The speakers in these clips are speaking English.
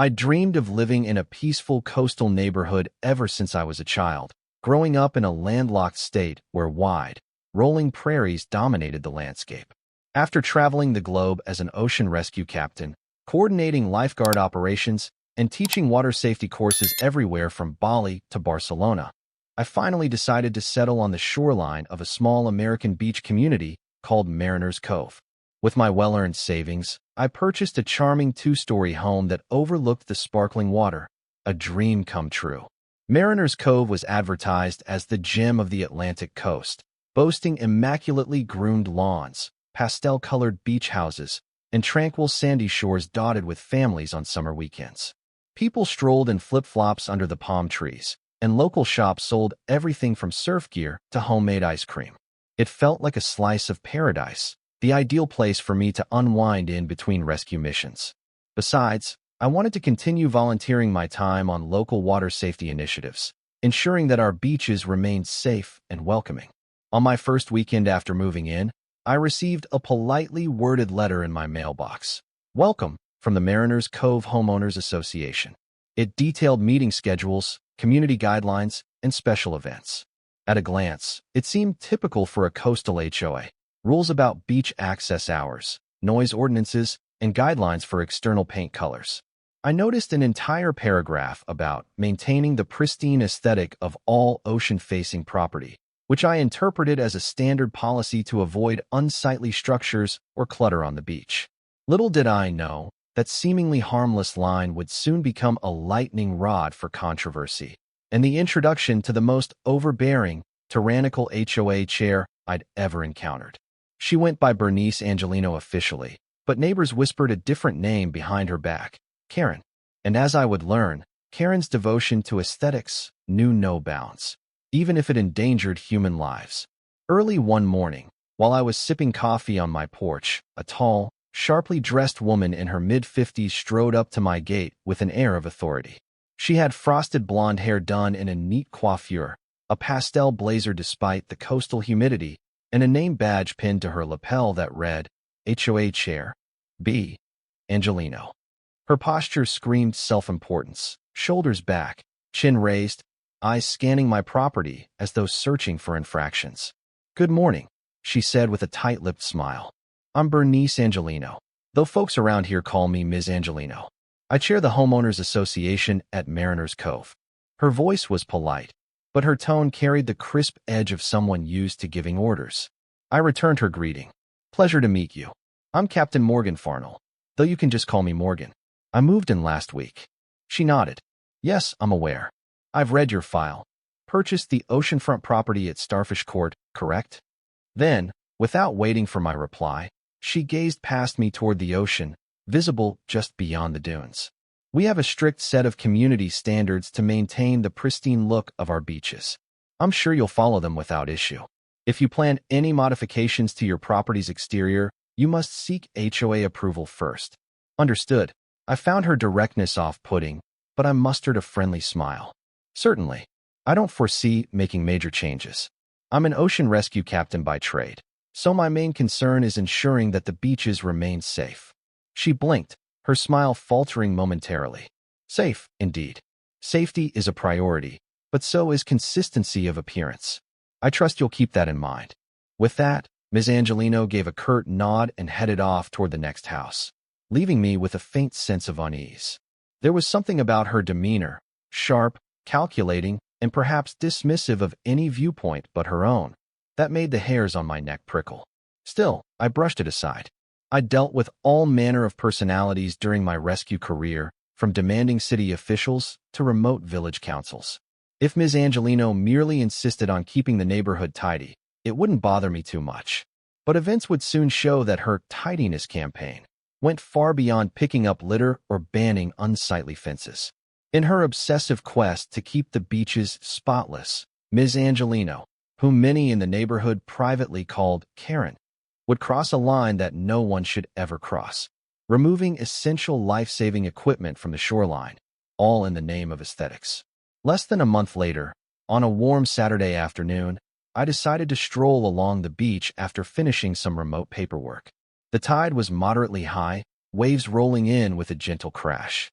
I dreamed of living in a peaceful coastal neighborhood ever since I was a child, growing up in a landlocked state where wide, rolling prairies dominated the landscape. After traveling the globe as an ocean rescue captain, coordinating lifeguard operations, and teaching water safety courses everywhere from Bali to Barcelona, I finally decided to settle on the shoreline of a small American beach community called Mariners Cove. With my well-earned savings, I purchased a charming two-story home that overlooked the sparkling water, a dream come true. Mariners Cove was advertised as the gem of the Atlantic coast, boasting immaculately groomed lawns, pastel-colored beach houses, and tranquil sandy shores dotted with families on summer weekends. People strolled in flip-flops under the palm trees, and local shops sold everything from surf gear to homemade ice cream. It felt like a slice of paradise, the ideal place for me to unwind in between rescue missions. Besides, I wanted to continue volunteering my time on local water safety initiatives, ensuring that our beaches remained safe and welcoming. On my first weekend after moving in, I received a politely worded letter in my mailbox. Welcome from the Mariners Cove Homeowners Association. It detailed meeting schedules, community guidelines, and special events. At a glance, it seemed typical for a coastal HOA. Rules about beach access hours, noise ordinances, and guidelines for external paint colors. I noticed an entire paragraph about maintaining the pristine aesthetic of all ocean-facing property, which I interpreted as a standard policy to avoid unsightly structures or clutter on the beach. Little did I know that seemingly harmless line would soon become a lightning rod for controversy, and the introduction to the most overbearing, tyrannical HOA chair I'd ever encountered. She went by Bernice Angelino officially, but neighbors whispered a different name behind her back, Karen. And as I would learn, Karen's devotion to aesthetics knew no bounds, even if it endangered human lives. Early one morning, while I was sipping coffee on my porch, a tall, sharply dressed woman in her mid-50s strode up to my gate with an air of authority. She had frosted blonde hair done in a neat coiffure, a pastel blazer despite the coastal humidity, and a name badge pinned to her lapel that read, HOA Chair, B. Angelino. Her posture screamed self-importance, shoulders back, chin raised, eyes scanning my property as though searching for infractions. Good morning, she said with a tight-lipped smile. I'm Bernice Angelino, though folks around here call me Ms. Angelino. I chair the Homeowners Association at Mariners Cove. Her voice was polite, but her tone carried the crisp edge of someone used to giving orders. I returned her greeting. Pleasure to meet you. I'm Captain Morgan Farnell, though you can just call me Morgan. I moved in last week. She nodded. Yes, I'm aware. I've read your file. Purchased the oceanfront property at Starfish Court, correct? Then, without waiting for my reply, she gazed past me toward the ocean, visible just beyond the dunes. We have a strict set of community standards to maintain the pristine look of our beaches. I'm sure you'll follow them without issue. If you plan any modifications to your property's exterior, you must seek HOA approval first. Understood. I found her directness off-putting, but I mustered a friendly smile. Certainly. I don't foresee making major changes. I'm an ocean rescue captain by trade, so my main concern is ensuring that the beaches remain safe. She blinked, her smile faltering momentarily. Safe, indeed. Safety is a priority, but so is consistency of appearance. I trust you'll keep that in mind. With that, Ms. Angelino gave a curt nod and headed off toward the next house, leaving me with a faint sense of unease. There was something about her demeanor, sharp, calculating, and perhaps dismissive of any viewpoint but her own, that made the hairs on my neck prickle. Still, I brushed it aside. I dealt with all manner of personalities during my rescue career, from demanding city officials to remote village councils. If Ms. Angelino merely insisted on keeping the neighborhood tidy, it wouldn't bother me too much. But events would soon show that her tidiness campaign went far beyond picking up litter or banning unsightly fences. In her obsessive quest to keep the beaches spotless, Ms. Angelino, whom many in the neighborhood privately called Karen, would cross a line that no one should ever cross, removing essential life-saving equipment from the shoreline, all in the name of aesthetics. Less than a month later, on a warm Saturday afternoon, I decided to stroll along the beach after finishing some remote paperwork. The tide was moderately high, waves rolling in with a gentle crash.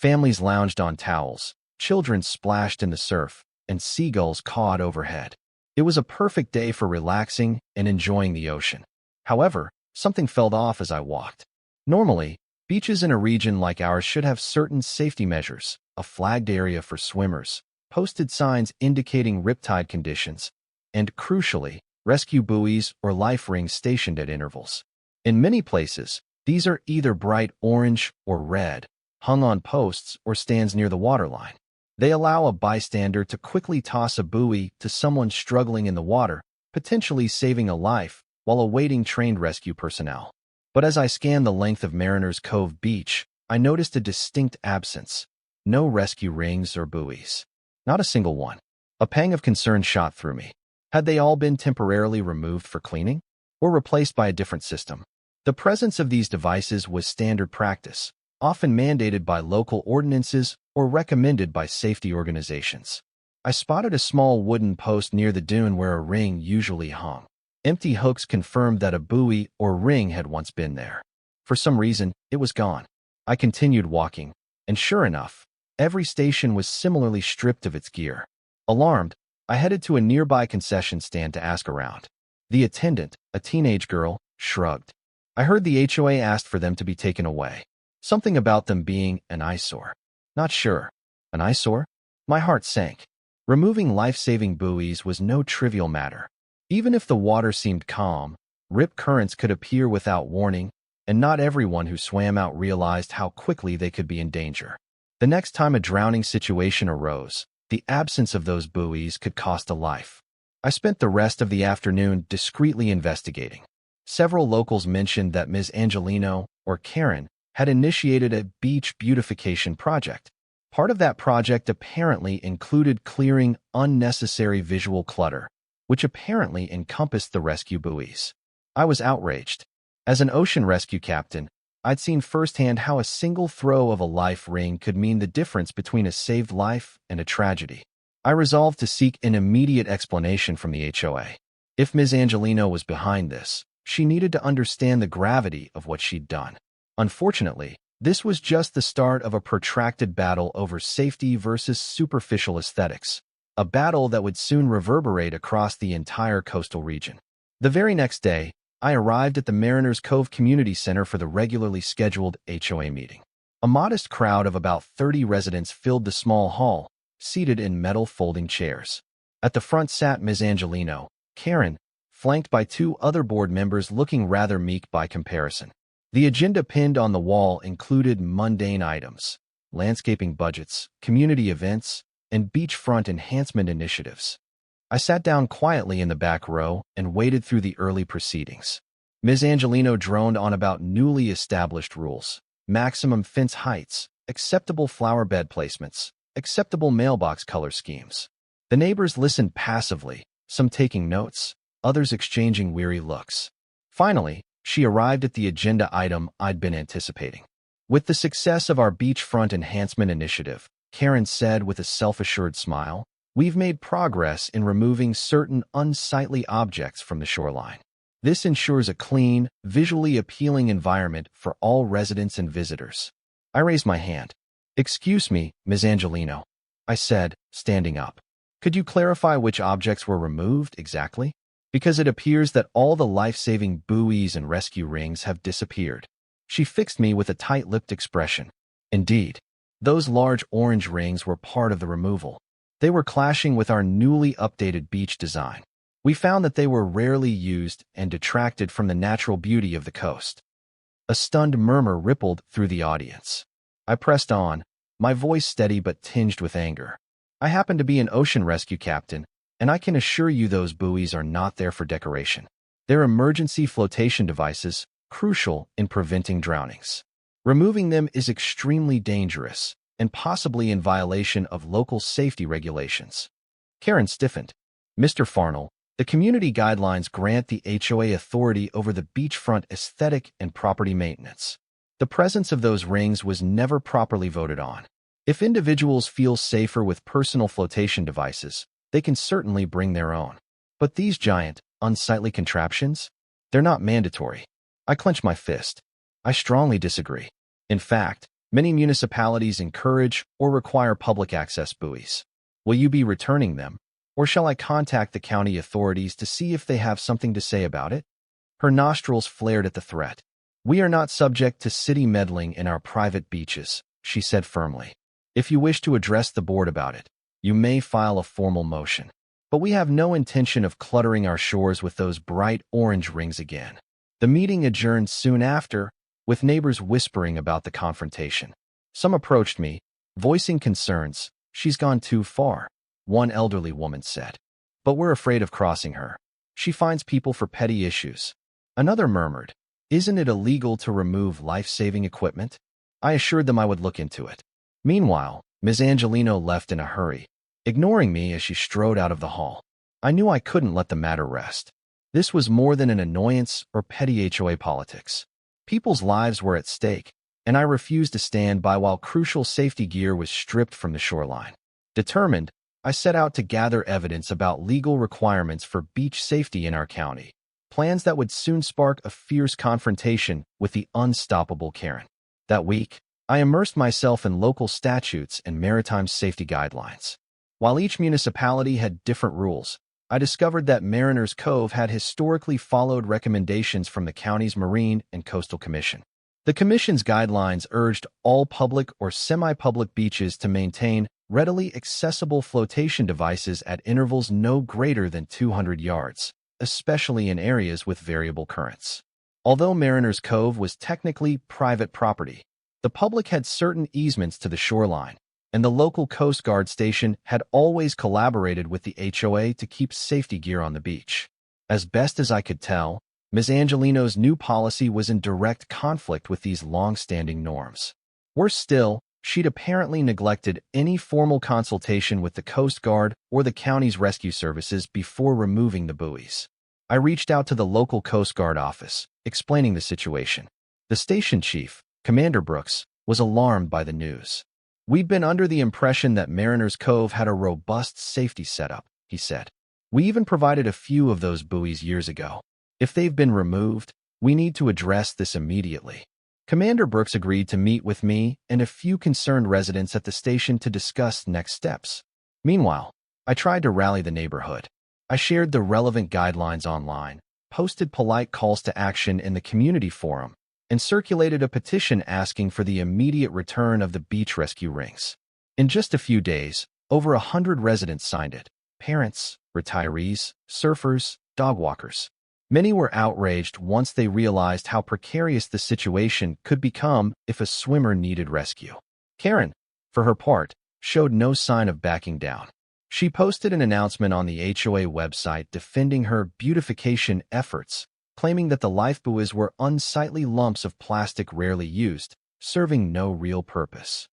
Families lounged on towels, children splashed in the surf, and seagulls cawed overhead. It was a perfect day for relaxing and enjoying the ocean. However, something felt off as I walked. Normally, beaches in a region like ours should have certain safety measures, a flagged area for swimmers, posted signs indicating riptide conditions, and, crucially, rescue buoys or life rings stationed at intervals. In many places, these are either bright orange or red, hung on posts or stands near the waterline. They allow a bystander to quickly toss a buoy to someone struggling in the water, potentially saving a life while awaiting trained rescue personnel. But as I scanned the length of Mariners Cove Beach, I noticed a distinct absence. No rescue rings or buoys. Not a single one. A pang of concern shot through me. Had they all been temporarily removed for cleaning? Or replaced by a different system? The presence of these devices was standard practice, often mandated by local ordinances or recommended by safety organizations. I spotted a small wooden post near the dune where a ring usually hung. Empty hooks confirmed that a buoy or ring had once been there. For some reason, it was gone. I continued walking, and sure enough, every station was similarly stripped of its gear. Alarmed, I headed to a nearby concession stand to ask around. The attendant, a teenage girl, shrugged. I heard the HOA asked for them to be taken away. Something about them being an eyesore. Not sure. An eyesore? My heart sank. Removing life-saving buoys was no trivial matter. Even if the water seemed calm, rip currents could appear without warning, and not everyone who swam out realized how quickly they could be in danger. The next time a drowning situation arose, the absence of those buoys could cost a life. I spent the rest of the afternoon discreetly investigating. Several locals mentioned that Ms. Angelino, or Karen, had initiated a beach beautification project. Part of that project apparently included clearing unnecessary visual clutter, which apparently encompassed the rescue buoys. I was outraged. As an ocean rescue captain, I'd seen firsthand how a single throw of a life ring could mean the difference between a saved life and a tragedy. I resolved to seek an immediate explanation from the HOA. If Ms. Angelino was behind this, she needed to understand the gravity of what she'd done. Unfortunately, this was just the start of a protracted battle over safety versus superficial aesthetics, a battle that would soon reverberate across the entire coastal region. The very next day, I arrived at the Mariners Cove Community Center for the regularly scheduled HOA meeting. A modest crowd of about 30 residents filled the small hall, seated in metal folding chairs. At the front sat Ms. Angelino, Karen, flanked by two other board members looking rather meek by comparison. The agenda pinned on the wall included mundane items, landscaping budgets, community events, and beachfront enhancement initiatives. I sat down quietly in the back row and waded through the early proceedings. Ms. Angelino droned on about newly established rules, maximum fence heights, acceptable flower bed placements, acceptable mailbox color schemes. The neighbors listened passively, some taking notes, others exchanging weary looks. Finally, she arrived at the agenda item I'd been anticipating. With the success of our beachfront enhancement initiative, Karen said with a self-assured smile, we've made progress in removing certain unsightly objects from the shoreline. This ensures a clean, visually appealing environment for all residents and visitors. I raised my hand. Excuse me, Ms. Angelino, I said, standing up. Could you clarify which objects were removed exactly? Because it appears that all the life-saving buoys and rescue rings have disappeared. She fixed me with a tight-lipped expression. Indeed, those large orange rings were part of the removal. They were clashing with our newly updated beach design. We found that they were rarely used and detracted from the natural beauty of the coast. A stunned murmur rippled through the audience. I pressed on, my voice steady but tinged with anger. I happen to be an ocean rescue captain, and I can assure you those buoys are not there for decoration. They're emergency flotation devices, crucial in preventing drownings. Removing them is extremely dangerous and possibly in violation of local safety regulations. Karen stiffened. Mr. Farnell, the community guidelines grant the HOA authority over the beachfront aesthetic and property maintenance. The presence of those rings was never properly voted on. If individuals feel safer with personal flotation devices, they can certainly bring their own. But these giant, unsightly contraptions? They're not mandatory. I clenched my fist. I strongly disagree. In fact, Many municipalities encourage or require public access buoys. Will you be returning them, or shall I contact the county authorities to see if they have something to say about it? Her nostrils flared at the threat. We are not subject to city meddling in our private beaches, she said firmly. If you wish to address the board about it, you may file a formal motion. But we have no intention of cluttering our shores with those bright orange rings again. The meeting adjourned soon after, with neighbors whispering about the confrontation. Some approached me, voicing concerns. She's gone too far, one elderly woman said. But we're afraid of crossing her. She finds people for petty issues. Another murmured, isn't it illegal to remove life-saving equipment? I assured them I would look into it. Meanwhile, Ms. Angelino left in a hurry, ignoring me as she strode out of the hall. I knew I couldn't let the matter rest. This was more than an annoyance or petty HOA politics. People's lives were at stake, and I refused to stand by while crucial safety gear was stripped from the shoreline. Determined, I set out to gather evidence about legal requirements for beach safety in our county, plans that would soon spark a fierce confrontation with the unstoppable Karen. That week, I immersed myself in local statutes and maritime safety guidelines. While each municipality had different rules, I discovered that Mariners Cove had historically followed recommendations from the county's Marine and Coastal Commission. The Commission's guidelines urged all public or semi-public beaches to maintain readily accessible flotation devices at intervals no greater than 200 yards, especially in areas with variable currents. Although Mariners Cove was technically private property, the public had certain easements to the shoreline, and the local Coast Guard station had always collaborated with the HOA to keep safety gear on the beach. As best as I could tell, Ms. Angelino's new policy was in direct conflict with these long-standing norms. Worse still, she'd apparently neglected any formal consultation with the Coast Guard or the county's rescue services before removing the buoys. I reached out to the local Coast Guard office, explaining the situation. The station chief, Commander Brooks, was alarmed by the news. We'd been under the impression that Mariners Cove had a robust safety setup, he said. We even provided a few of those buoys years ago. If they've been removed, we need to address this immediately. Commander Brooks agreed to meet with me and a few concerned residents at the station to discuss next steps. Meanwhile, I tried to rally the neighborhood. I shared the relevant guidelines online, posted polite calls to action in the community forum, and circulated a petition asking for the immediate return of the beach rescue rings. In just a few days, over 100 residents signed it. Parents, retirees, surfers, dog walkers. Many were outraged once they realized how precarious the situation could become if a swimmer needed rescue. Karen, for her part, showed no sign of backing down. She posted an announcement on the HOA website defending her beautification efforts, claiming that the life buoys were unsightly lumps of plastic rarely used, serving no real purpose.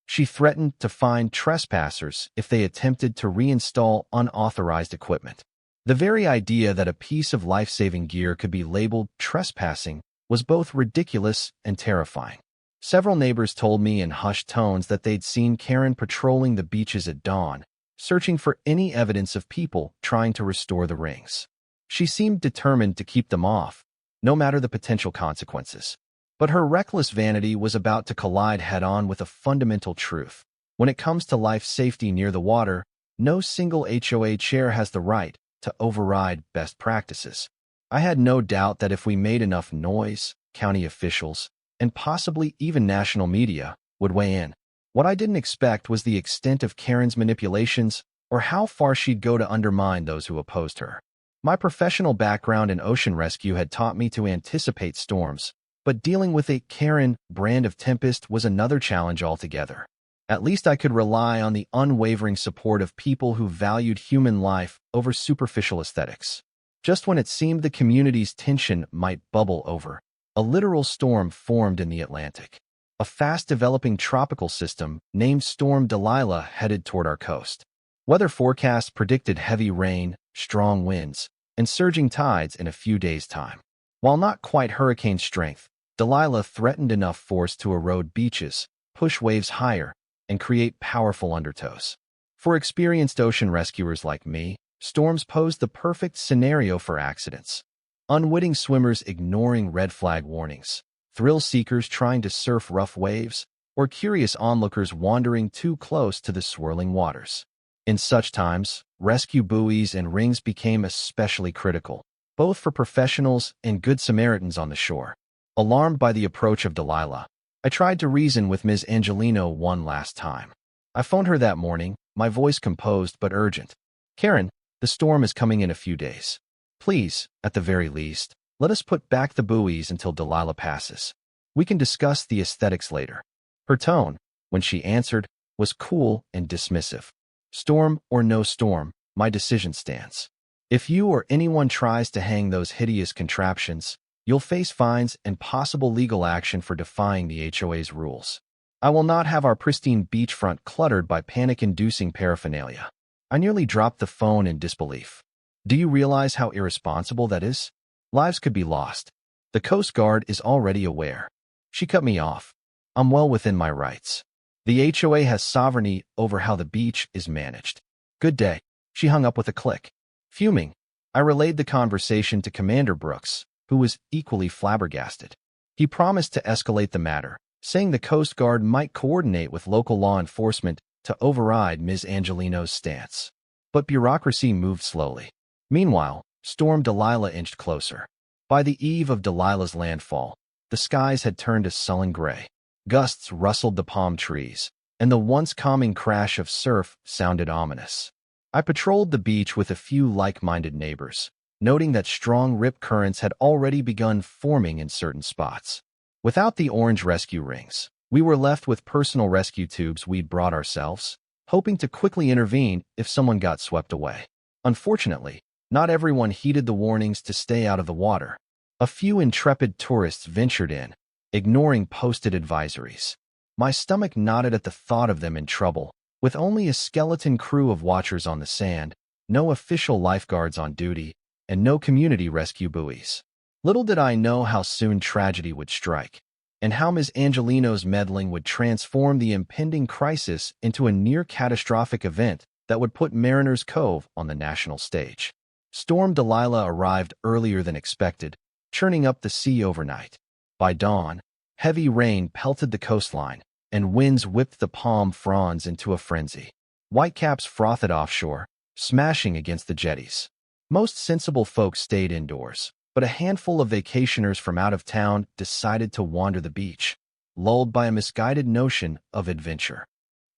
She threatened to fine trespassers if they attempted to reinstall unauthorized equipment. The very idea that a piece of life-saving gear could be labeled trespassing was both ridiculous and terrifying. Several neighbors told me in hushed tones that they'd seen Karen patrolling the beaches at dawn, searching for any evidence of people trying to restore the rings. She seemed determined to keep them off, no matter the potential consequences. But her reckless vanity was about to collide head-on with a fundamental truth. When it comes to life safety near the water, no single HOA chair has the right to override best practices. I had no doubt that if we made enough noise, county officials, and possibly even national media, would weigh in. What I didn't expect was the extent of Karen's manipulations or how far she'd go to undermine those who opposed her. My professional background in ocean rescue had taught me to anticipate storms, but dealing with a Karen brand of tempest was another challenge altogether. At least I could rely on the unwavering support of people who valued human life over superficial aesthetics. Just when it seemed the community's tension might bubble over, a literal storm formed in the Atlantic. A fast-developing tropical system named Storm Delilah headed toward our coast. Weather forecasts predicted heavy rain, strong winds, and surging tides in a few days' time. While not quite hurricane strength, Delilah threatened enough force to erode beaches, push waves higher, and create powerful undertows. For experienced ocean rescuers like me, storms posed the perfect scenario for accidents. Unwitting swimmers ignoring red flag warnings, thrill seekers trying to surf rough waves, or curious onlookers wandering too close to the swirling waters. In such times, rescue buoys and rings became especially critical, both for professionals and good Samaritans on the shore. Alarmed by the approach of Delilah, I tried to reason with Ms. Angelino one last time. I phoned her that morning, my voice composed but urgent. "Karen, the storm is coming in a few days. Please, at the very least, let us put back the buoys until Delilah passes. We can discuss the aesthetics later." Her tone, when she answered, was cool and dismissive. "Storm or no storm, my decision stands. If you or anyone tries to hang those hideous contraptions, you'll face fines and possible legal action for defying the HOA's rules. I will not have our pristine beachfront cluttered by panic-inducing paraphernalia." I nearly dropped the phone in disbelief. Do you realize how irresponsible that is? Lives could be lost. The Coast Guard is already aware. She cut me off. I'm well within my rights. The HOA has sovereignty over how the beach is managed. Good day. She hung up with a click. Fuming, I relayed the conversation to Commander Brooks, who was equally flabbergasted. He promised to escalate the matter, saying the Coast Guard might coordinate with local law enforcement to override Ms. Angelino's stance. But bureaucracy moved slowly. Meanwhile, Storm Delilah inched closer. By the eve of Delilah's landfall, the skies had turned a sullen gray. Gusts rustled the palm trees, and the once calming crash of surf sounded ominous. I patrolled the beach with a few like-minded neighbors, noting that strong rip currents had already begun forming in certain spots. Without the orange rescue rings, we were left with personal rescue tubes we'd brought ourselves, hoping to quickly intervene if someone got swept away. Unfortunately, not everyone heeded the warnings to stay out of the water. A few intrepid tourists ventured in, ignoring posted advisories. My stomach knotted at the thought of them in trouble, with only a skeleton crew of watchers on the sand, no official lifeguards on duty, and no community rescue buoys. Little did I know how soon tragedy would strike, and how Ms. Angelino's meddling would transform the impending crisis into a near-catastrophic event that would put Mariner's Cove on the national stage. Storm Delilah arrived earlier than expected, churning up the sea overnight. By dawn, heavy rain pelted the coastline, and winds whipped the palm fronds into a frenzy. Whitecaps frothed offshore, smashing against the jetties. Most sensible folks stayed indoors, but a handful of vacationers from out of town decided to wander the beach, lulled by a misguided notion of adventure.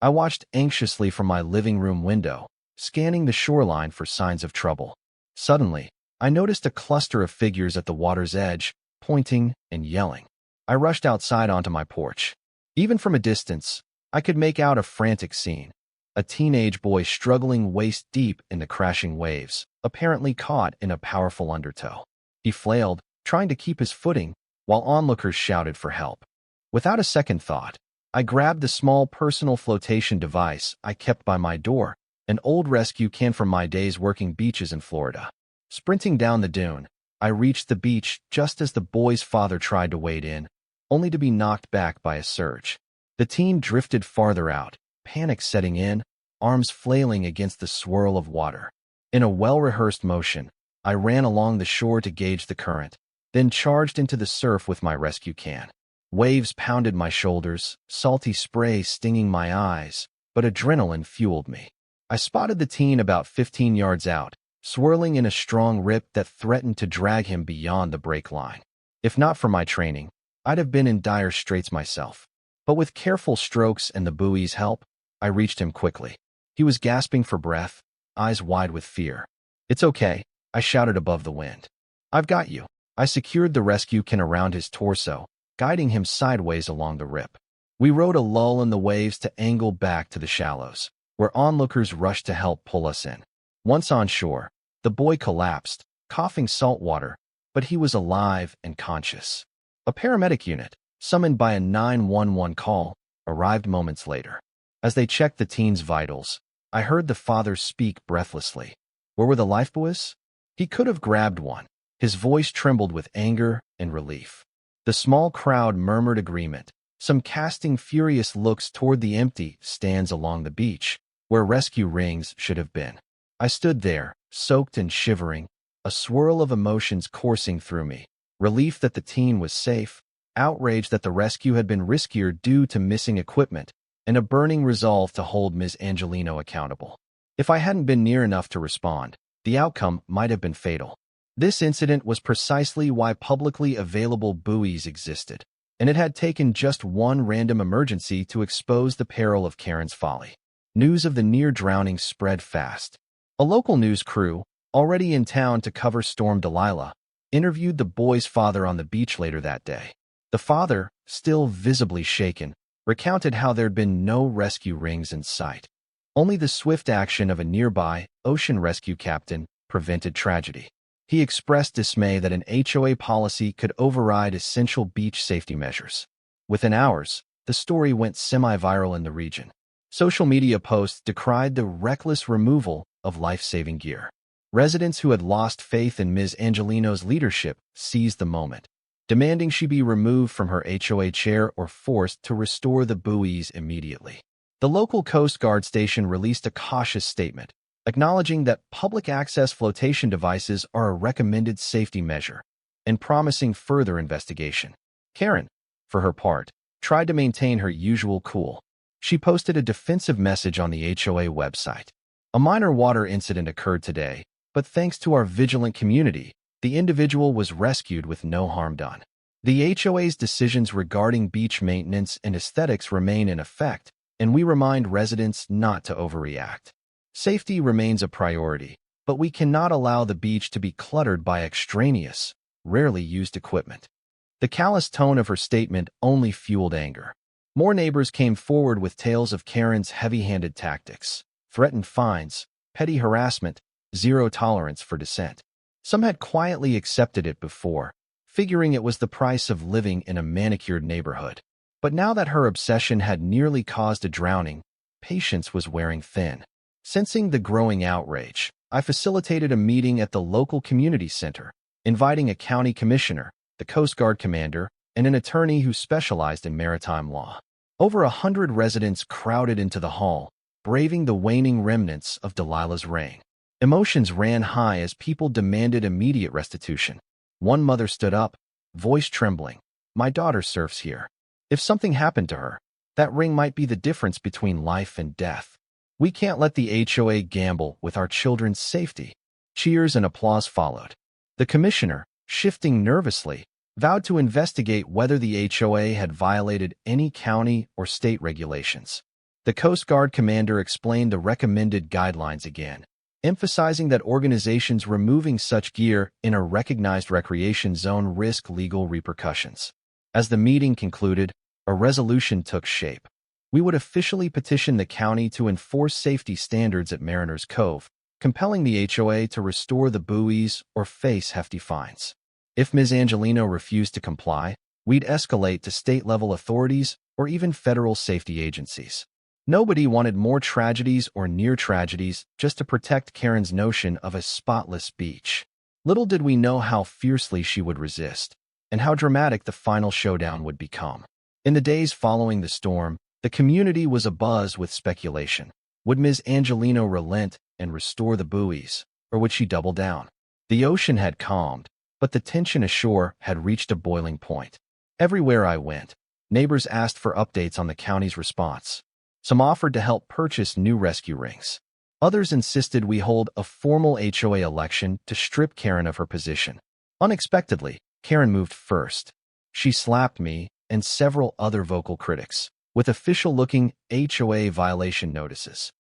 I watched anxiously from my living room window, scanning the shoreline for signs of trouble. Suddenly, I noticed a cluster of figures at the water's edge, pointing and yelling. I rushed outside onto my porch. Even from a distance, I could make out a frantic scene. A teenage boy struggling waist-deep in the crashing waves, apparently caught in a powerful undertow. He flailed, trying to keep his footing, while onlookers shouted for help. Without a second thought, I grabbed the small personal flotation device I kept by my door, an old rescue can from my days working beaches in Florida. Sprinting down the dune, I reached the beach just as the boy's father tried to wade in, only to be knocked back by a surge. The teen drifted farther out, panic setting in, arms flailing against the swirl of water. In a well-rehearsed motion, I ran along the shore to gauge the current, then charged into the surf with my rescue can. Waves pounded my shoulders, salty spray stinging my eyes, but adrenaline fueled me. I spotted the teen about 15 yards out, swirling in a strong rip that threatened to drag him beyond the break line. If not for my training, I'd have been in dire straits myself. But with careful strokes and the buoy's help, I reached him quickly. He was gasping for breath, eyes wide with fear. "It's okay," I shouted above the wind. "I've got you." I secured the rescue can around his torso, guiding him sideways along the rip. We rode a lull in the waves to angle back to the shallows, where onlookers rushed to help pull us in. Once on shore, the boy collapsed, coughing salt water, but he was alive and conscious. A paramedic unit, summoned by a 911 call, arrived moments later. As they checked the teen's vitals, I heard the father speak breathlessly. Where were the lifebuoys? He could have grabbed one. His voice trembled with anger and relief. The small crowd murmured agreement, some casting furious looks toward the empty stands along the beach, where rescue rings should have been. I stood there, soaked and shivering, a swirl of emotions coursing through me. Relief that the teen was safe, outrage that the rescue had been riskier due to missing equipment, and a burning resolve to hold Ms. Angelino accountable. If I hadn't been near enough to respond, the outcome might have been fatal. This incident was precisely why publicly available buoys existed, and it had taken just one random emergency to expose the peril of Karen's folly. News of the near drowning spread fast. A local news crew, already in town to cover Storm Delilah, interviewed the boy's father on the beach later that day. The father, still visibly shaken, recounted how there'd been no rescue rings in sight. Only the swift action of a nearby ocean rescue captain prevented tragedy. He expressed dismay that an HOA policy could override essential beach safety measures. Within hours, the story went semi-viral in the region. Social media posts decried the reckless removal of life-saving gear. Residents who had lost faith in Ms. Angelino's leadership seized the moment, demanding she be removed from her HOA chair or forced to restore the buoys immediately. The local Coast Guard station released a cautious statement, acknowledging that public access flotation devices are a recommended safety measure, and promising further investigation. Karen, for her part, tried to maintain her usual cool. She posted a defensive message on the HOA website. A minor water incident occurred today, but thanks to our vigilant community, the individual was rescued with no harm done. The HOA's decisions regarding beach maintenance and aesthetics remain in effect, and we remind residents not to overreact. Safety remains a priority, but we cannot allow the beach to be cluttered by extraneous, rarely used equipment. The callous tone of her statement only fueled anger. More neighbors came forward with tales of Karen's heavy-handed tactics, threatened fines, petty harassment, zero tolerance for dissent. Some had quietly accepted it before, figuring it was the price of living in a manicured neighborhood. But now that her obsession had nearly caused a drowning, patience was wearing thin. Sensing the growing outrage, I facilitated a meeting at the local community center, inviting a county commissioner, the Coast Guard commander, and an attorney who specialized in maritime law. Over 100 residents crowded into the hall, braving the waning remnants of Delilah's reign. Emotions ran high as people demanded immediate restitution. One mother stood up, voice trembling. "My daughter surfs here. If something happened to her, that ring might be the difference between life and death. We can't let the HOA gamble with our children's safety." Cheers and applause followed. The commissioner, shifting nervously, vowed to investigate whether the HOA had violated any county or state regulations. The Coast Guard commander explained the recommended guidelines again, emphasizing that organizations removing such gear in a recognized recreation zone risk legal repercussions. As the meeting concluded, a resolution took shape. We would officially petition the county to enforce safety standards at Mariners Cove, compelling the HOA to restore the buoys or face hefty fines. If Ms. Angelino refused to comply, we'd escalate to state-level authorities or even federal safety agencies. Nobody wanted more tragedies or near tragedies just to protect Karen's notion of a spotless beach. Little did we know how fiercely she would resist, and how dramatic the final showdown would become. In the days following the storm, the community was abuzz with speculation. Would Ms. Angelino relent and restore the buoys, or would she double down? The ocean had calmed, but the tension ashore had reached a boiling point. Everywhere I went, neighbors asked for updates on the county's response. Some offered to help purchase new rescue rings. Others insisted we hold a formal HOA election to strip Karen of her position. Unexpectedly, Karen moved first. She slapped me and several other vocal critics with official-looking HOA violation notices.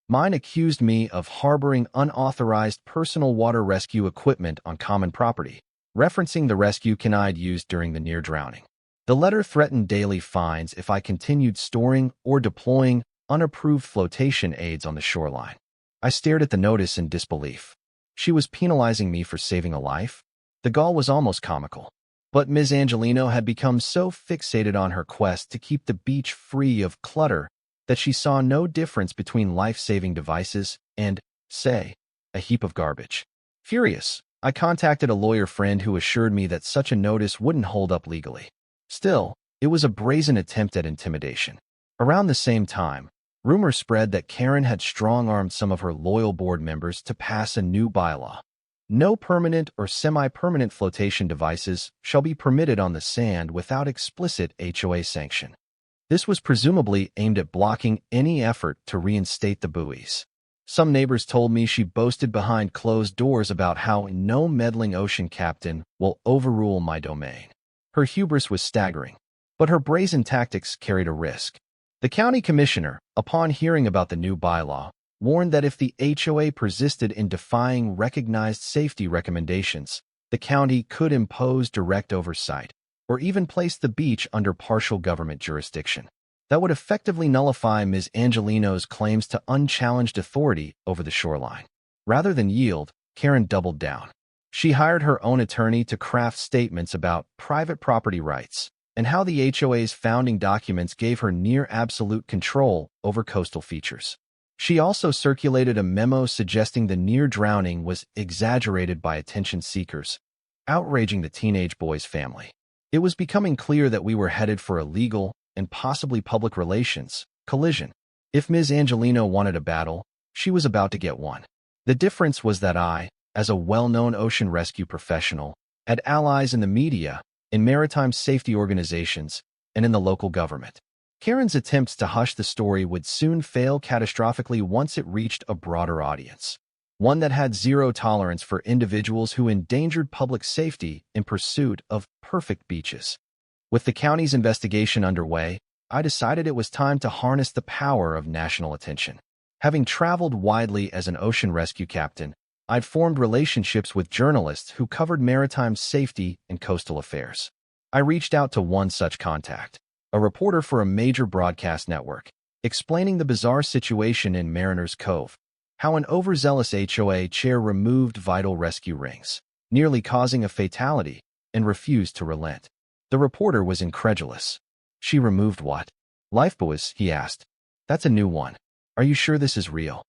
Mine accused me of harboring unauthorized personal water rescue equipment on common property, referencing the rescue kit I'd used during the near drowning. The letter threatened daily fines if I continued storing or deploying unapproved flotation aids on the shoreline. I stared at the notice in disbelief. She was penalizing me for saving a life? The gall was almost comical. But Ms. Angelino had become so fixated on her quest to keep the beach free of clutter that she saw no difference between life-saving devices and, say, a heap of garbage. Furious, I contacted a lawyer friend who assured me that such a notice wouldn't hold up legally. Still, it was a brazen attempt at intimidation. Around the same time, rumors spread that Karen had strong-armed some of her loyal board members to pass a new bylaw. No permanent or semi-permanent flotation devices shall be permitted on the sand without explicit HOA sanction. This was presumably aimed at blocking any effort to reinstate the buoys. Some neighbors told me she boasted behind closed doors about how no meddling ocean captain will overrule my domain. Her hubris was staggering, but her brazen tactics carried a risk. The county commissioner, upon hearing about the new bylaw, warned that if the HOA persisted in defying recognized safety recommendations, the county could impose direct oversight or even place the beach under partial government jurisdiction. That would effectively nullify Ms. Angelino's claims to unchallenged authority over the shoreline. Rather than yield, Karen doubled down. She hired her own attorney to craft statements about private property rights and how the HOA's founding documents gave her near absolute control over coastal features. She also circulated a memo suggesting the near drowning was exaggerated by attention seekers, outraging the teenage boy's family. It was becoming clear that we were headed for a legal and possibly public relations collision. If Ms. Angelino wanted a battle, she was about to get one. The difference was that I, as a well-known ocean rescue professional, had allies in the media, in maritime safety organizations, and in the local government. Karen's attempts to hush the story would soon fail catastrophically once it reached a broader audience, one that had zero tolerance for individuals who endangered public safety in pursuit of perfect beaches. With the county's investigation underway, I decided it was time to harness the power of national attention. Having traveled widely as an ocean rescue captain, I'd formed relationships with journalists who covered maritime safety and coastal affairs. I reached out to one such contact, a reporter for a major broadcast network, explaining the bizarre situation in Mariner's Cove, how an overzealous HOA chair removed vital rescue rings, nearly causing a fatality, and refused to relent. The reporter was incredulous. "She removed what?" "Lifebuoys," he asked. "That's a new one. Are you sure this is real?"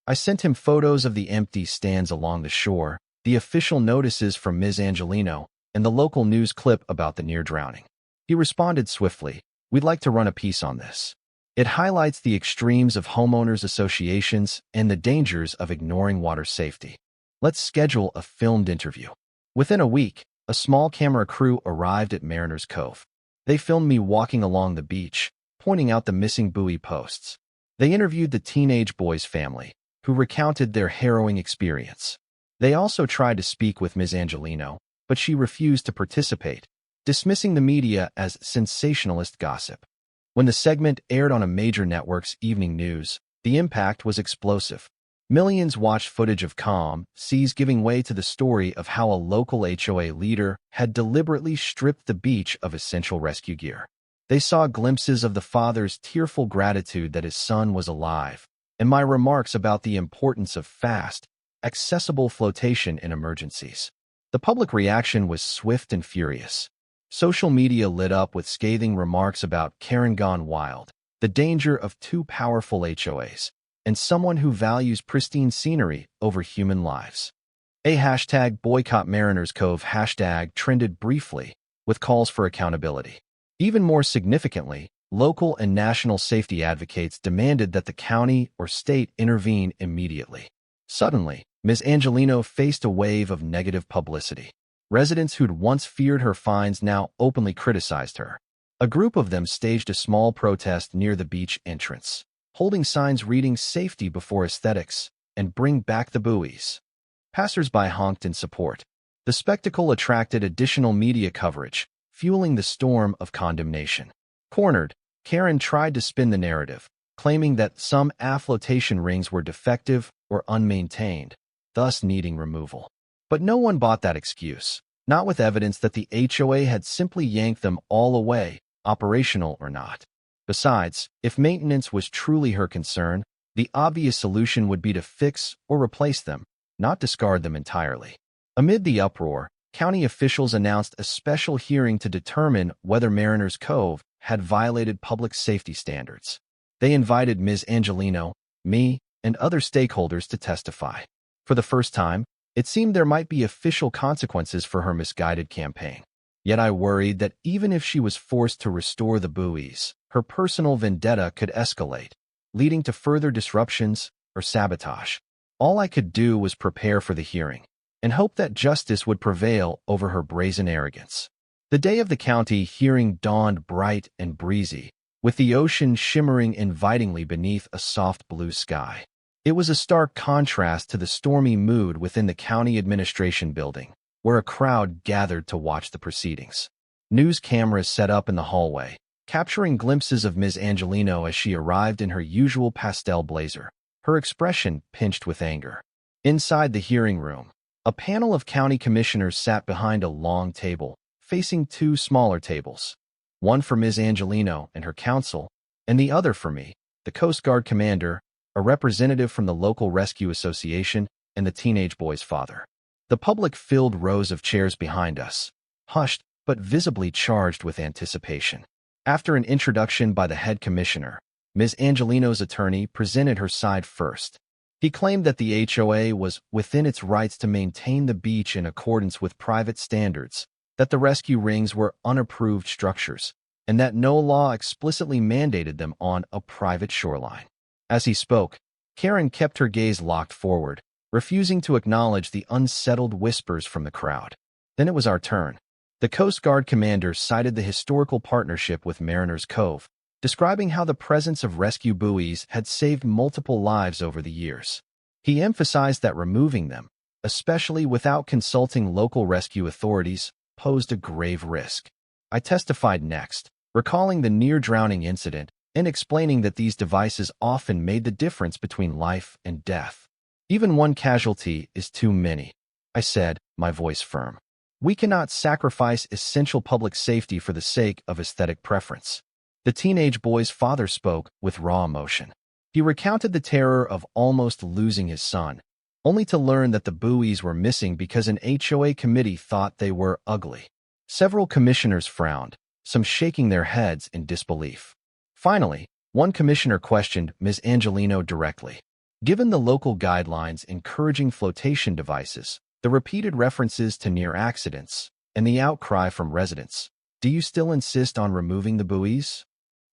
I sent him photos of the empty stands along the shore, the official notices from Ms. Angelino, and the local news clip about the near drowning. He responded swiftly, "We'd like to run a piece on this. It highlights the extremes of homeowners associations and the dangers of ignoring water safety. Let's schedule a filmed interview." Within a week, a small camera crew arrived at Mariner's Cove. They filmed me walking along the beach, pointing out the missing buoy posts. They interviewed the teenage boy's family, who recounted their harrowing experience. They also tried to speak with Ms. Angelino, but she refused to participate, dismissing the media as sensationalist gossip. When the segment aired on a major network's evening news, the impact was explosive. Millions watched footage of calm seas giving way to the story of how a local HOA leader had deliberately stripped the beach of essential rescue gear. They saw glimpses of the father's tearful gratitude that his son was alive, and my remarks about the importance of fast, accessible flotation in emergencies. The public reaction was swift and furious. Social media lit up with scathing remarks about Karen gone wild, the danger of too powerful HOAs, and someone who values pristine scenery over human lives. A hashtag boycott Mariner's Cove hashtag trended briefly, with calls for accountability. Even more significantly, local and national safety advocates demanded that the county or state intervene immediately. Suddenly, Ms. Angelino faced a wave of negative publicity. Residents who'd once feared her fines now openly criticized her. A group of them staged a small protest near the beach entrance, holding signs reading "Safety before aesthetics" and "Bring back the buoys." Passers-by honked in support. The spectacle attracted additional media coverage, fueling the storm of condemnation. Cornered, Karen tried to spin the narrative, claiming that some flotation rings were defective or unmaintained, thus needing removal. But no one bought that excuse, not with evidence that the HOA had simply yanked them all away, operational or not. Besides, if maintenance was truly her concern, the obvious solution would be to fix or replace them, not discard them entirely. Amid the uproar, county officials announced a special hearing to determine whether Mariner's Cove had violated public safety standards. They invited Ms. Angelino, me, and other stakeholders to testify. For the first time, it seemed there might be official consequences for her misguided campaign. Yet I worried that even if she was forced to restore the buoys, her personal vendetta could escalate, leading to further disruptions or sabotage. All I could do was prepare for the hearing, and hoped that justice would prevail over her brazen arrogance. The day of the county hearing dawned bright and breezy, with the ocean shimmering invitingly beneath a soft blue sky. It was a stark contrast to the stormy mood within the county administration building, where a crowd gathered to watch the proceedings. News cameras set up in the hallway, capturing glimpses of Ms. Angelino as she arrived in her usual pastel blazer, her expression pinched with anger. Inside the hearing room, a panel of county commissioners sat behind a long table, facing two smaller tables, one for Ms. Angelino and her counsel, and the other for me, the Coast Guard commander, a representative from the local rescue association, and the teenage boy's father. The public filled rows of chairs behind us, hushed but visibly charged with anticipation. After an introduction by the head commissioner, Ms. Angelino's attorney presented her side first. He claimed that the HOA was within its rights to maintain the beach in accordance with private standards, that the rescue rings were unapproved structures, and that no law explicitly mandated them on a private shoreline. As he spoke, Karen kept her gaze locked forward, refusing to acknowledge the unsettled whispers from the crowd. Then it was our turn. The Coast Guard commander cited the historical partnership with Mariners Cove, describing how the presence of rescue buoys had saved multiple lives over the years. He emphasized that removing them, especially without consulting local rescue authorities, posed a grave risk. I testified next, recalling the near-drowning incident and explaining that these devices often made the difference between life and death. Even one casualty is too many, I said, my voice firm. We cannot sacrifice essential public safety for the sake of aesthetic preference. The teenage boy's father spoke with raw emotion. He recounted the terror of almost losing his son, only to learn that the buoys were missing because an HOA committee thought they were ugly. Several commissioners frowned, some shaking their heads in disbelief. Finally, one commissioner questioned Ms. Angelino directly. Given the local guidelines encouraging flotation devices, the repeated references to near accidents, and the outcry from residents, do you still insist on removing the buoys?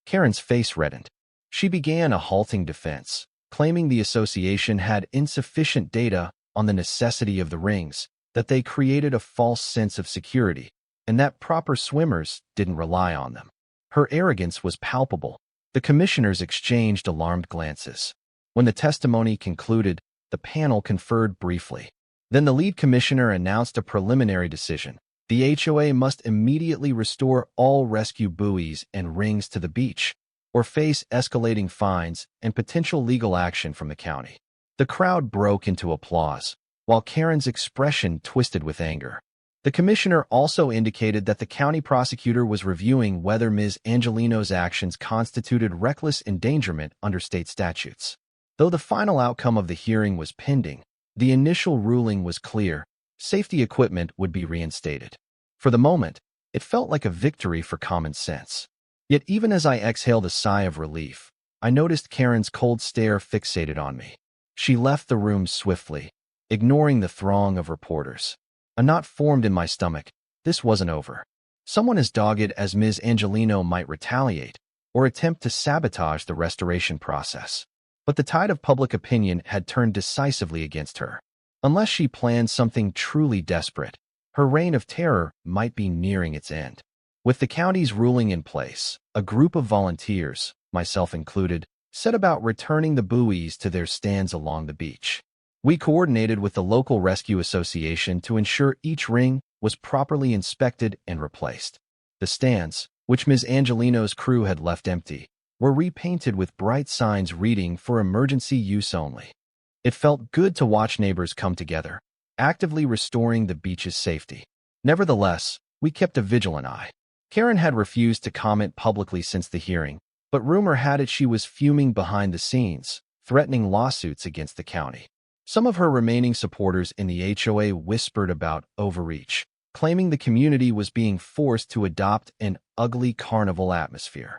Karen's face reddened. She began a halting defense, claiming the association had insufficient data on the necessity of the rings, that they created a false sense of security, and that proper swimmers didn't rely on them. Her arrogance was palpable. The commissioners exchanged alarmed glances. When the testimony concluded, the panel conferred briefly. Then the lead commissioner announced a preliminary decision. The HOA must immediately restore all rescue buoys and rings to the beach, or face escalating fines and potential legal action from the county. The crowd broke into applause, while Karen's expression twisted with anger. The commissioner also indicated that the county prosecutor was reviewing whether Ms. Angelino's actions constituted reckless endangerment under state statutes. Though the final outcome of the hearing was pending, the initial ruling was clear: safety equipment would be reinstated. For the moment, it felt like a victory for common sense. Yet even as I exhaled a sigh of relief, I noticed Karen's cold stare fixated on me. She left the room swiftly, ignoring the throng of reporters. A knot formed in my stomach. This wasn't over. Someone as dogged as Ms. Angelino might retaliate or attempt to sabotage the restoration process. But the tide of public opinion had turned decisively against her. Unless she planned something truly desperate, her reign of terror might be nearing its end. With the county's ruling in place, a group of volunteers, myself included, set about returning the buoys to their stands along the beach. We coordinated with the local rescue association to ensure each ring was properly inspected and replaced. The stands, which Ms. Angelino's crew had left empty, were repainted with bright signs reading "for emergency use only." It felt good to watch neighbors come together, actively restoring the beach's safety. Nevertheless, we kept a vigilant eye. Karen had refused to comment publicly since the hearing, but rumor had it she was fuming behind the scenes, threatening lawsuits against the county. Some of her remaining supporters in the HOA whispered about overreach, claiming the community was being forced to adopt an ugly carnival atmosphere.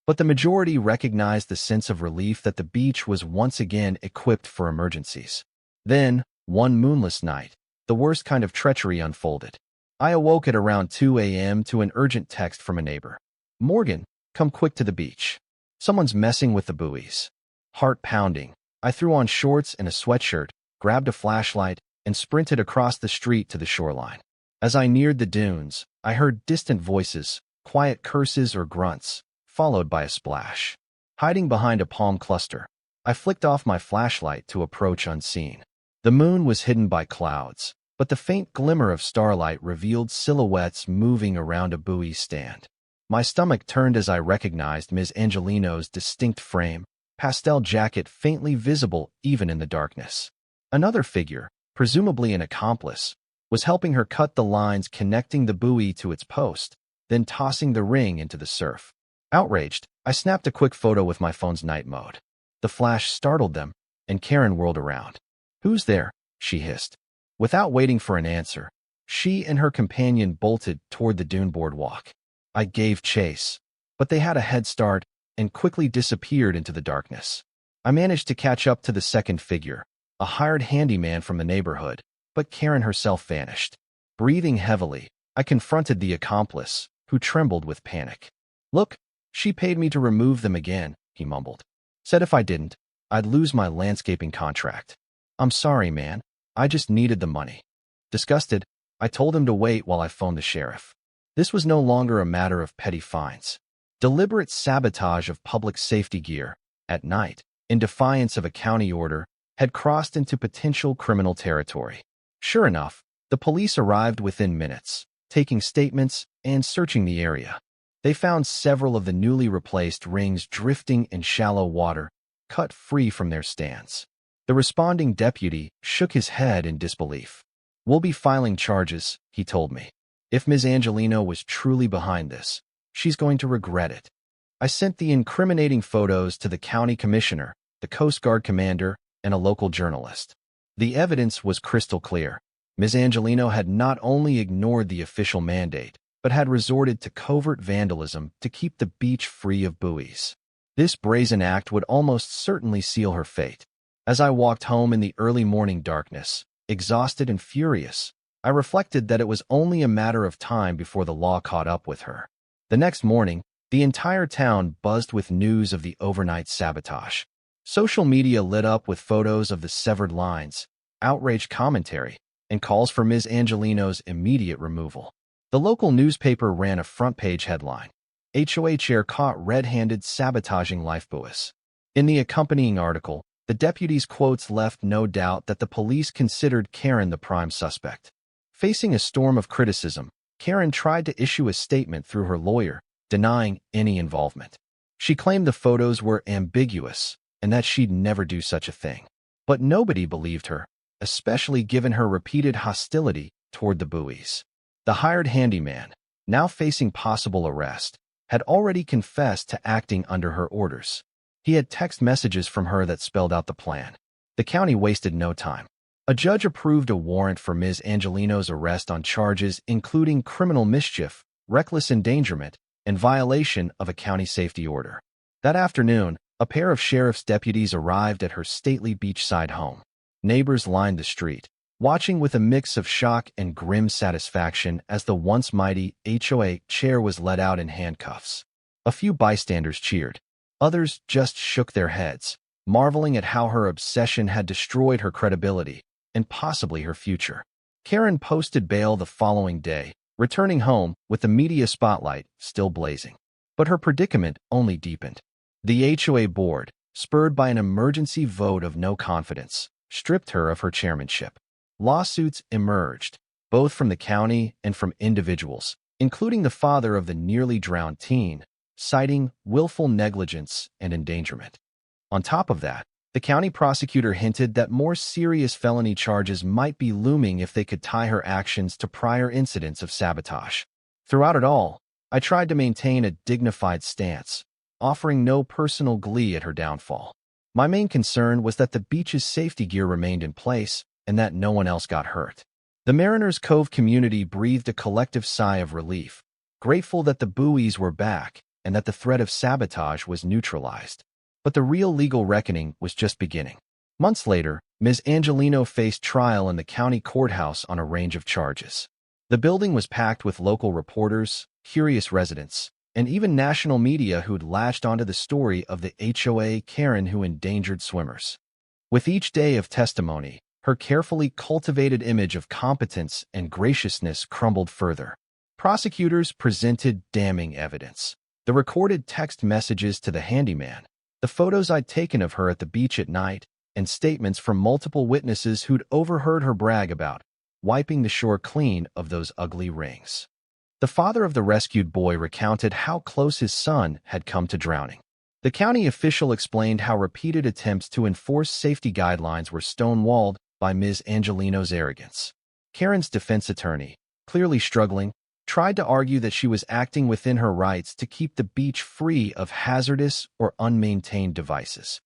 But the majority recognized the sense of relief that the beach was once again equipped for emergencies. Then, one moonless night, the worst kind of treachery unfolded. I awoke at around 2 a.m. to an urgent text from a neighbor. "Morgan, come quick to the beach. Someone's messing with the buoys." Heart pounding, I threw on shorts and a sweatshirt, grabbed a flashlight, and sprinted across the street to the shoreline. As I neared the dunes, I heard distant voices, quiet curses or grunts, followed by a splash. Hiding behind a palm cluster, I flicked off my flashlight to approach unseen. The moon was hidden by clouds, but the faint glimmer of starlight revealed silhouettes moving around a buoy stand. My stomach turned as I recognized Ms. Angelino's distinct frame, pastel jacket faintly visible even in the darkness. Another figure, presumably an accomplice, was helping her cut the lines connecting the buoy to its post, then tossing the ring into the surf. Outraged, I snapped a quick photo with my phone's night mode. The flash startled them, and Karen whirled around. "Who's there?" she hissed. Without waiting for an answer, she and her companion bolted toward the dune boardwalk. I gave chase, but they had a head start and quickly disappeared into the darkness. I managed to catch up to the second figure, a hired handyman from the neighborhood, but Karen herself vanished. Breathing heavily, I confronted the accomplice, who trembled with panic. "Look, she paid me to remove them again," he mumbled. "Said if I didn't, I'd lose my landscaping contract. I'm sorry, man. I just needed the money." Disgusted, I told him to wait while I phoned the sheriff. This was no longer a matter of petty fines. Deliberate sabotage of public safety gear, at night, in defiance of a county order, had crossed into potential criminal territory. Sure enough, the police arrived within minutes, taking statements and searching the area. They found several of the newly replaced rings drifting in shallow water, cut free from their stands. The responding deputy shook his head in disbelief. "We'll be filing charges," he told me. "If Ms. Angelino was truly behind this, she's going to regret it." I sent the incriminating photos to the county commissioner, the Coast Guard commander, and a local journalist. The evidence was crystal clear. Ms. Angelino had not only ignored the official mandate, but had resorted to covert vandalism to keep the beach free of buoys. This brazen act would almost certainly seal her fate. As I walked home in the early morning darkness, exhausted and furious, I reflected that it was only a matter of time before the law caught up with her. The next morning, the entire town buzzed with news of the overnight sabotage. Social media lit up with photos of the severed lines, outraged commentary, and calls for Ms. Angelino's immediate removal. The local newspaper ran a front-page headline: "HOA Chair Caught Red-Handed Sabotaging Lifebuoys." In the accompanying article, the deputy's quotes left no doubt that the police considered Karen the prime suspect. Facing a storm of criticism, Karen tried to issue a statement through her lawyer, denying any involvement. She claimed the photos were ambiguous and that she'd never do such a thing. But nobody believed her, especially given her repeated hostility toward the buoys. The hired handyman, now facing possible arrest, had already confessed to acting under her orders. He had text messages from her that spelled out the plan. The county wasted no time. A judge approved a warrant for Ms. Angelino's arrest on charges including criminal mischief, reckless endangerment, and violation of a county safety order. That afternoon, a pair of sheriff's deputies arrived at her stately beachside home. Neighbors lined the street, watching with a mix of shock and grim satisfaction as the once mighty HOA chair was led out in handcuffs. A few bystanders cheered. Others just shook their heads, marveling at how her obsession had destroyed her credibility and possibly her future. Karen posted bail the following day, returning home with the media spotlight still blazing. But her predicament only deepened. The HOA board, spurred by an emergency vote of no confidence, stripped her of her chairmanship. Lawsuits emerged, both from the county and from individuals, including the father of the nearly drowned teen, citing willful negligence and endangerment. On top of that, the county prosecutor hinted that more serious felony charges might be looming if they could tie her actions to prior incidents of sabotage. Throughout it all, I tried to maintain a dignified stance, offering no personal glee at her downfall. My main concern was that the beach's safety gear remained in place and that no one else got hurt. The Mariners Cove community breathed a collective sigh of relief, grateful that the buoys were back and that the threat of sabotage was neutralized. But the real legal reckoning was just beginning. Months later, Ms. Angelino faced trial in the county courthouse on a range of charges. The building was packed with local reporters, curious residents, and even national media who'd latched onto the story of the HOA Karen who endangered swimmers. With each day of testimony, her carefully cultivated image of competence and graciousness crumbled further. Prosecutors presented damning evidence. The recorded text messages to the handyman, the photos I'd taken of her at the beach at night, and statements from multiple witnesses who'd overheard her brag about wiping the shore clean of those ugly rings. The father of the rescued boy recounted how close his son had come to drowning. The county official explained how repeated attempts to enforce safety guidelines were stonewalled by Ms. Angelino's arrogance. Karen's defense attorney, clearly struggling, tried to argue that she was acting within her rights to keep the beach free of hazardous or unmaintained devices.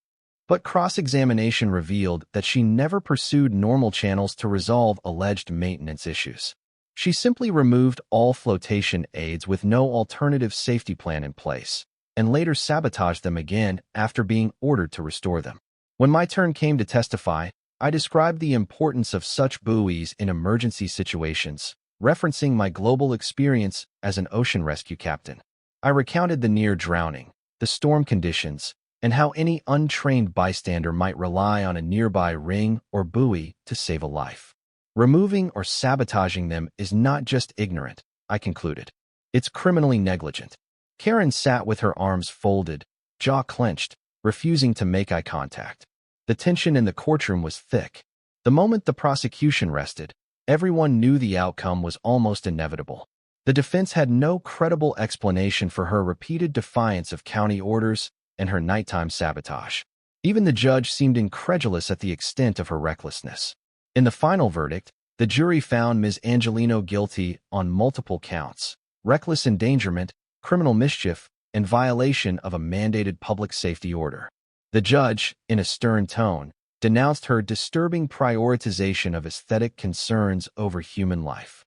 But cross-examination revealed that she never pursued normal channels to resolve alleged maintenance issues. She simply removed all flotation aids with no alternative safety plan in place, and later sabotaged them again after being ordered to restore them. When my turn came to testify, I described the importance of such buoys in emergency situations, referencing my global experience as an ocean rescue captain. I recounted the near drowning, the storm conditions, and how any untrained bystander might rely on a nearby ring or buoy to save a life. Removing or sabotaging them is not just ignorant, I concluded. It's criminally negligent. Karen sat with her arms folded, jaw clenched, refusing to make eye contact. The tension in the courtroom was thick. The moment the prosecution rested, everyone knew the outcome was almost inevitable. The defense had no credible explanation for her repeated defiance of county orders and her nighttime sabotage. Even the judge seemed incredulous at the extent of her recklessness. In the final verdict, the jury found Ms. Angelino guilty on multiple counts: reckless endangerment, criminal mischief, and violation of a mandated public safety order. The judge, in a stern tone, denounced her disturbing prioritization of aesthetic concerns over human life.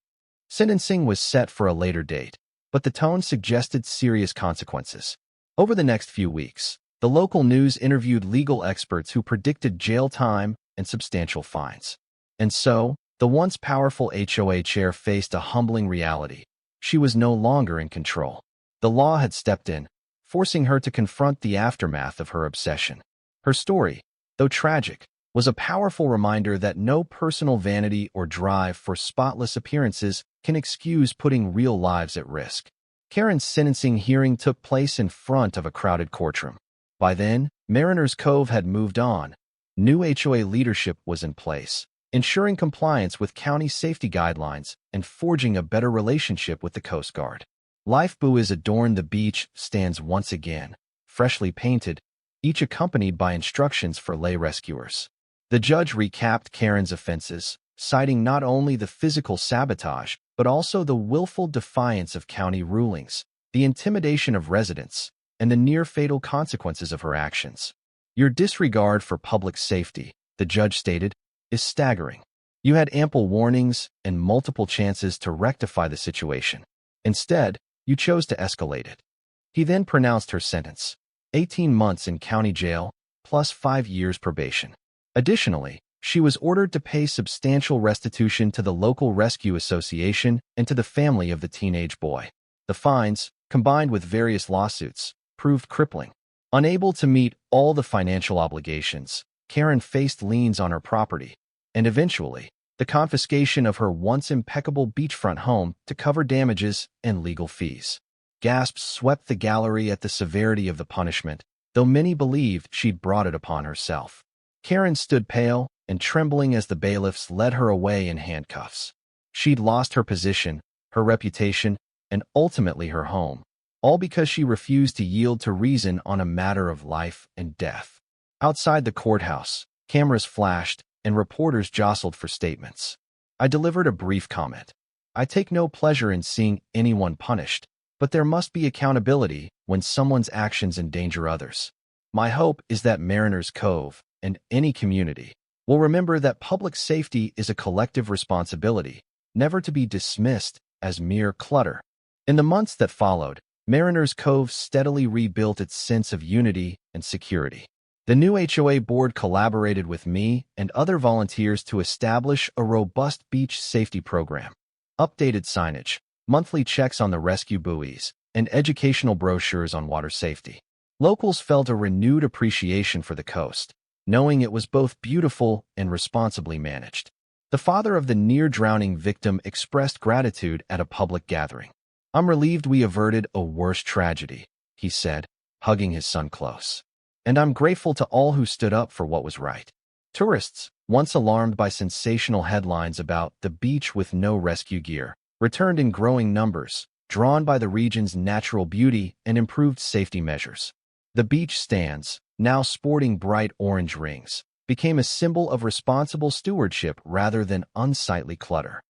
Sentencing was set for a later date, but the tone suggested serious consequences. Over the next few weeks, the local news interviewed legal experts who predicted jail time and substantial fines. And so, the once powerful HOA chair faced a humbling reality. She was no longer in control. The law had stepped in, forcing her to confront the aftermath of her obsession. Her story, though tragic, was a powerful reminder that no personal vanity or drive for spotless appearances can excuse putting real lives at risk. Karen's sentencing hearing took place in front of a crowded courtroom. By then, Mariners Cove had moved on. New HOA leadership was in place, ensuring compliance with county safety guidelines and forging a better relationship with the Coast Guard. Life buoys adorned the beach stands once again, freshly painted, each accompanied by instructions for lay rescuers. The judge recapped Karen's offenses, citing not only the physical sabotage, but also the willful defiance of county rulings, the intimidation of residents, and the near-fatal consequences of her actions. Your disregard for public safety, the judge stated, is staggering. You had ample warnings and multiple chances to rectify the situation. Instead, you chose to escalate it. He then pronounced her sentence: 18 months in county jail, plus 5 years probation. Additionally, she was ordered to pay substantial restitution to the local rescue association and to the family of the teenage boy. The fines, combined with various lawsuits, proved crippling. Unable to meet all the financial obligations, Karen faced liens on her property, and eventually, the confiscation of her once impeccable beachfront home to cover damages and legal fees. Gasps swept the gallery at the severity of the punishment, though many believed she'd brought it upon herself. Karen stood pale and trembling as the bailiffs led her away in handcuffs. She'd lost her position, her reputation, and ultimately her home, all because she refused to yield to reason on a matter of life and death. Outside the courthouse, cameras flashed and reporters jostled for statements. I delivered a brief comment. I take no pleasure in seeing anyone punished, but there must be accountability when someone's actions endanger others. My hope is that Mariners Cove, and any community, will remember that public safety is a collective responsibility, never to be dismissed as mere clutter. In the months that followed, Mariners Cove steadily rebuilt its sense of unity and security. The new HOA board collaborated with me and other volunteers to establish a robust beach safety program. Updated signage, monthly checks on the rescue buoys, and educational brochures on water safety. Locals felt a renewed appreciation for the coast, knowing it was both beautiful and responsibly managed. The father of the near-drowning victim expressed gratitude at a public gathering. "I'm relieved we averted a worse tragedy," he said, hugging his son close. "And I'm grateful to all who stood up for what was right." Tourists, once alarmed by sensational headlines about the beach with no rescue gear, returned in growing numbers, drawn by the region's natural beauty and improved safety measures. The beach stands, now sporting bright orange rings, became a symbol of responsible stewardship rather than unsightly clutter.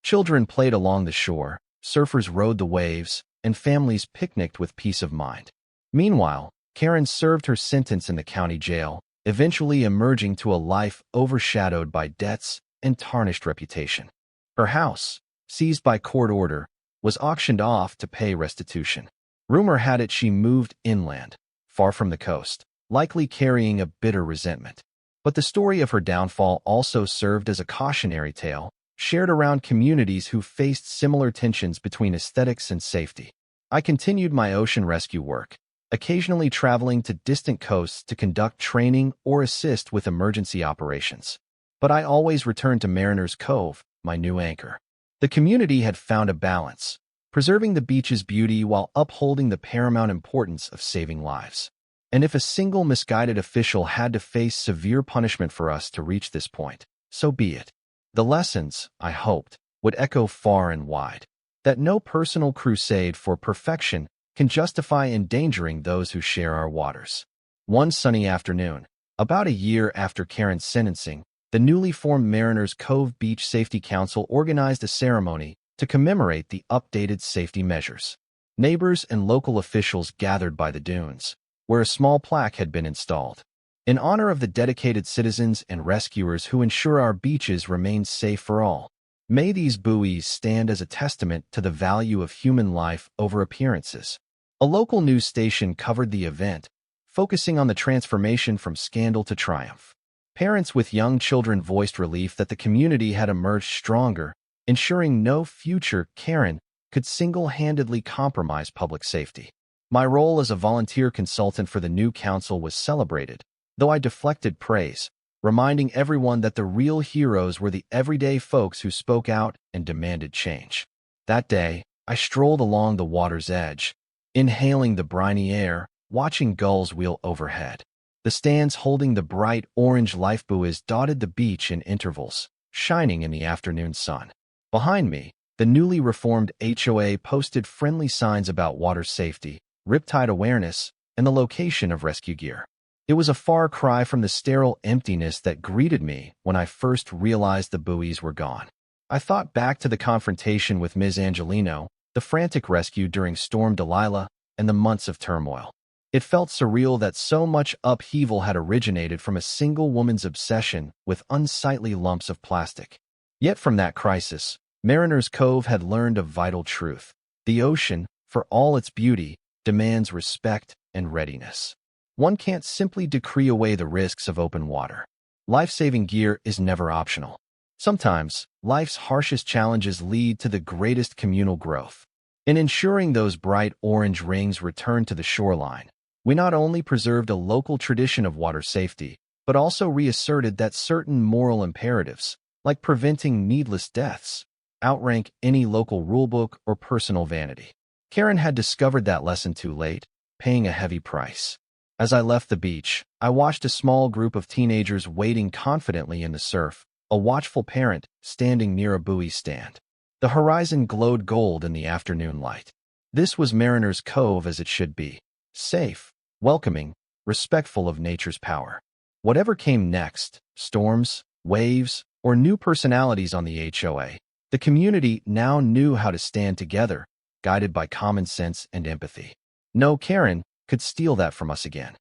Children played along the shore, surfers rode the waves, and families picnicked with peace of mind. Meanwhile, Karen served her sentence in the county jail, eventually emerging to a life overshadowed by debts and tarnished reputation. Her house, seized by court order, was auctioned off to pay restitution. Rumor had it she moved inland, far from the coast, likely carrying a bitter resentment. But the story of her downfall also served as a cautionary tale, shared around communities who faced similar tensions between aesthetics and safety. I continued my ocean rescue work, occasionally traveling to distant coasts to conduct training or assist with emergency operations. But I always returned to Mariner's Cove, my new anchor. The community had found a balance, preserving the beach's beauty while upholding the paramount importance of saving lives. And if a single misguided official had to face severe punishment for us to reach this point, so be it. The lessons, I hoped, would echo far and wide. That no personal crusade for perfection can justify endangering those who share our waters. One sunny afternoon, about a year after Karen's sentencing, the newly formed Mariners Cove Beach Safety Council organized a ceremony to commemorate the updated safety measures. Neighbors and local officials gathered by the dunes, where a small plaque had been installed. In honor of the dedicated citizens and rescuers who ensure our beaches remain safe for all, may these buoys stand as a testament to the value of human life over appearances. A local news station covered the event, focusing on the transformation from scandal to triumph. Parents with young children voiced relief that the community had emerged stronger, ensuring no future Karen could single-handedly compromise public safety. My role as a volunteer consultant for the new council was celebrated, though I deflected praise, reminding everyone that the real heroes were the everyday folks who spoke out and demanded change. That day, I strolled along the water's edge, inhaling the briny air, watching gulls wheel overhead. The stands holding the bright orange lifebuoys dotted the beach in intervals, shining in the afternoon sun. Behind me, the newly reformed HOA posted friendly signs about water safety, riptide awareness, and the location of rescue gear. It was a far cry from the sterile emptiness that greeted me when I first realized the buoys were gone. I thought back to the confrontation with Ms. Angelino, the frantic rescue during Storm Delilah, and the months of turmoil. It felt surreal that so much upheaval had originated from a single woman's obsession with unsightly lumps of plastic. Yet from that crisis, Mariner's Cove had learned a vital truth. The ocean, for all its beauty, demands respect and readiness. One can't simply decree away the risks of open water. Life-saving gear is never optional. Sometimes, life's harshest challenges lead to the greatest communal growth. In ensuring those bright orange rings returned to the shoreline, we not only preserved a local tradition of water safety, but also reasserted that certain moral imperatives, like preventing needless deaths, outrank any local rulebook or personal vanity. Karen had discovered that lesson too late, paying a heavy price. As I left the beach, I watched a small group of teenagers wading confidently in the surf, a watchful parent standing near a buoy stand. The horizon glowed gold in the afternoon light. This was Mariner's Cove as it should be: safe, welcoming, respectful of nature's power. Whatever came next, storms, waves, or new personalities on the HOA, the community now knew how to stand together, guided by common sense and empathy. No Karen could steal that from us again.